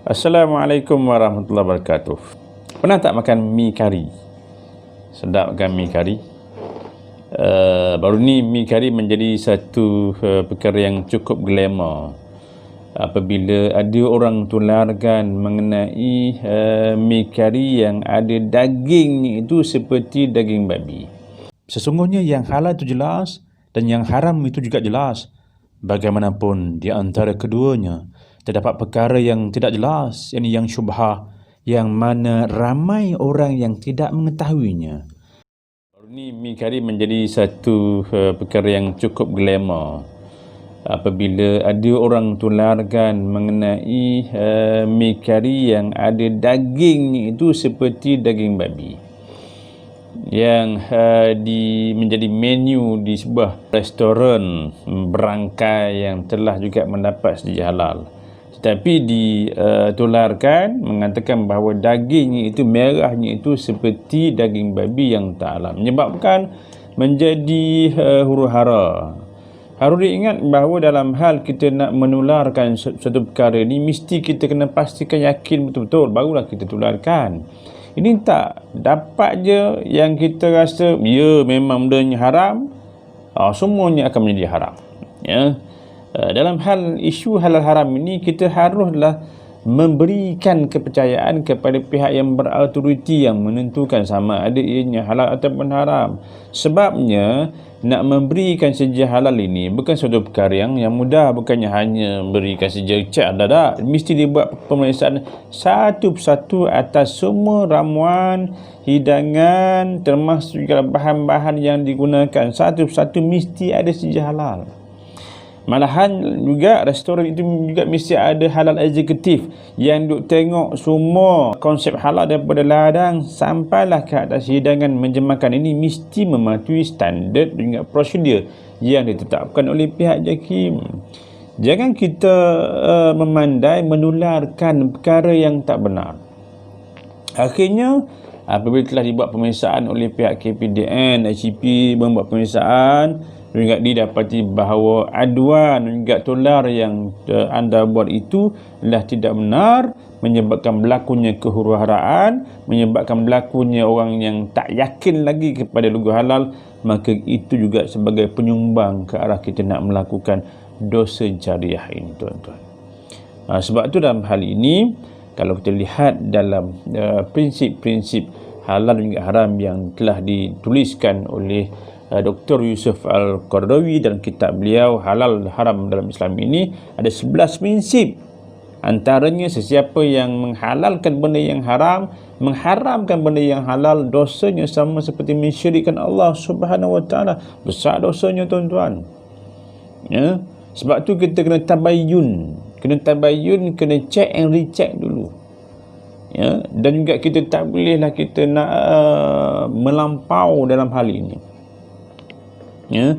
Assalamualaikum warahmatullahi wabarakatuh. Pernah tak makan mi kari? Sedap makan mi kari. Baru ni mi kari menjadi satu perkara yang cukup glamour apabila ada orang tularkan mengenai mi kari yang ada dagingnya itu seperti daging babi. Sesungguhnya yang halal itu jelas dan yang haram itu juga jelas. Bagaimanapun di antara keduanya terdapat perkara yang tidak jelas, yang syubhah, yang mana ramai orang yang tidak mengetahuinya. Baru ni mi kari menjadi satu perkara yang cukup glamour apabila ada orang tularkan mengenai mi kari yang ada dagingnya itu seperti daging babi, yang menjadi menu di sebuah restoran berangkai yang telah juga mendapat sedia halal, tetapi ditularkan mengatakan bahawa dagingnya itu, merahnya itu seperti daging babi yang tak halal, menyebabkan menjadi huru-hara. Harus diingat bahawa dalam hal kita nak menularkan suatu perkara ni, mesti kita kena pastikan yakin betul-betul barulah kita tularkan. Ini tak dapat je yang kita rasa ya memang benda haram, semuanya akan menjadi haram, ya. Dalam hal isu halal haram ini, kita haruslah memberikan kepercayaan kepada pihak yang berautoriti yang menentukan sama ada ianya halal ataupun haram. Sebabnya nak memberikan sedia halal ini bukan suatu perkara yang mudah, bukannya hanya berikan sedia cek ada, mesti dibuat pemeriksaan satu persatu atas semua ramuan, hidangan, termasuk juga bahan-bahan yang digunakan, satu persatu mesti ada sedia halal. Malahan juga restoran itu juga mesti ada halal eksekutif yang duk tengok semua konsep halal daripada ladang sampailah ke atas hidangan menjemakan ini, mesti mematuhi standard dan prosedur yang ditetapkan oleh pihak JAKIM. Jangan kita memandai menularkan perkara yang tak benar. Akhirnya apabila telah dibuat pemeriksaan oleh pihak KPDN, ICP membuat pemeriksaan, juga didapati bahawa aduan juga tular yang anda buat itu adalah tidak benar, menyebabkan berlakunya kehuru-haraan, menyebabkan berlakunya orang yang tak yakin lagi kepada logo halal, maka itu juga sebagai penyumbang ke arah kita nak melakukan dosa jariah ini, tuan-tuan. Sebab itu dalam hal ini, kalau kita lihat dalam prinsip-prinsip halal dan haram yang telah dituliskan oleh Dr. Yusuf Al-Qaradawi dalam kitab beliau Halal Haram dalam Islam ini, ada 11 prinsip. Antaranya, sesiapa yang menghalalkan benda yang haram, mengharamkan benda yang halal, dosanya sama seperti mensyirikkan Allah Subhanahu Wa Taala. Besar dosanya, tuan-tuan, ya. Sebab tu kita kena tabayyun, kena check and recheck dulu, ya. Dan juga kita tak bolehlah kita nak melampau dalam hal ini, ya.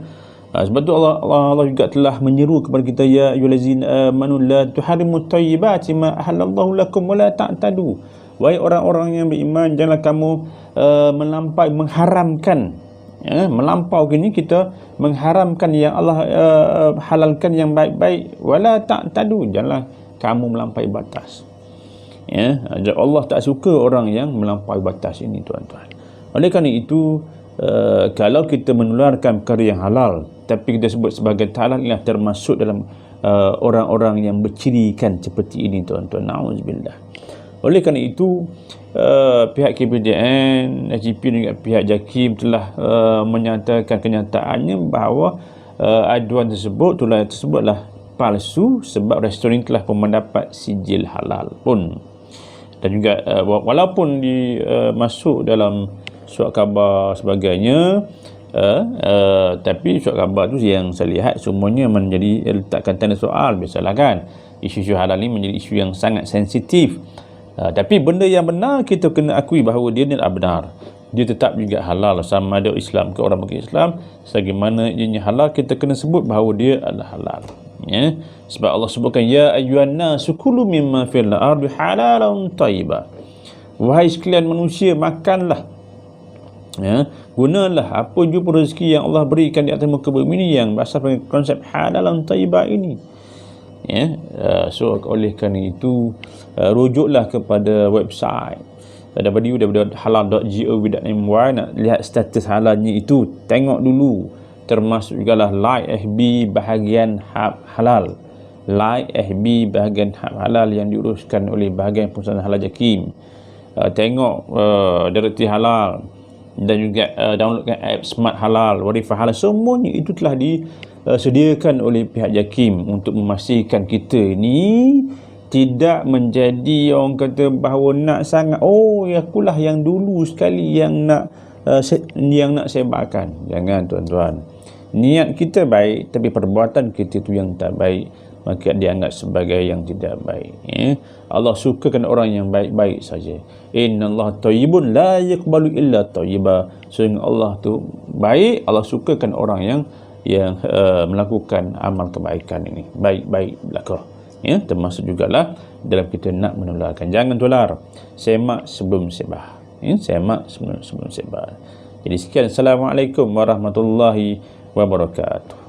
Sebab tu Allah juga telah menyeru kepada kita, ya ayyuhallazina amanu la tuharrimu thayyibati ma ahallallahu lakum wa la ta'tadu. Wahai orang-orang yang beriman, janganlah kamu melampaui, mengharamkan, ya, melampau ini kita mengharamkan yang Allah halalkan yang baik-baik, wala ta'tadu, janganlah kamu melampaui batas, ya. Allah tak suka orang yang melampaui batas ini, tuan-tuan. Oleh kerana itu, kalau kita menularkan perkara yang halal tapi kita sebut sebagai tak halal, ialah termasuk dalam orang-orang yang bercirikan seperti ini, tuan-tuan. Na'udzubillah. Oleh kerana itu, pihak KPDN, ICP dan juga pihak JAKIM telah menyatakan kenyataannya bahawa aduan tersebut, tularan tersebutlah palsu, sebab restoran telah pun mendapat sijil halal pun. Dan juga walaupun masuk dalam surat khabar sebagainya, tapi surat khabar tu yang saya lihat semuanya menjadi letakkan tanda soal. Biasalah kan, isu-isu halal ni menjadi isu yang sangat sensitif, tapi benda yang benar kita kena akui bahawa dia ni adalah benar, dia tetap juga halal, sama ada Islam ke orang bukan Islam. Sebagaimana ianya halal, kita kena sebut bahawa dia adalah halal, ya. Sebab Allah sebutkan, ya ayyuhan nasu kulu mimma fil ardi halalan thayyiba. Wahai sekalian manusia, makanlah, ya, gunalah apa jua rezeki yang Allah berikan di atas muka bumi ini yang berasal dari konsep halalan thayyibah ini. ya. So oleh kerana itu rujuklah kepada website www.halal.gov.my, nak lihat status halalnya itu, tengok dulu, termasuk jugalah like FB bahagian hab halal, like FB bahagian hab halal yang diuruskan oleh bahagian Pusat Halal JAKIM. Tengok Direkti Halal, dan juga downloadkan app Smart Halal, Warifah Halal, semuanya itu telah disediakan oleh pihak JAKIM untuk memastikan kita ini tidak menjadi orang kata bahawa nak sangat, oh akulah yang dulu sekali yang nak sebarkan. Jangan tuan-tuan, niat kita baik tapi perbuatan kita tu yang tak baik, maka dianggap sebagai yang tidak baik, ya. Allah sukakan orang yang baik-baik saja. Innallaha thayyibun la yaqbalu illa thayyiba. Sehingga Allah tu baik, Allah sukakan orang yang melakukan amal kebaikan ini, baik-baik belaka, ya. Termasuk jugalah dalam kita nak menularkan. Jangan tular, semak sebelum sebar, ya. Semak sebelum sebar. Jadi sekian, Assalamualaikum warahmatullahi wabarakatuh.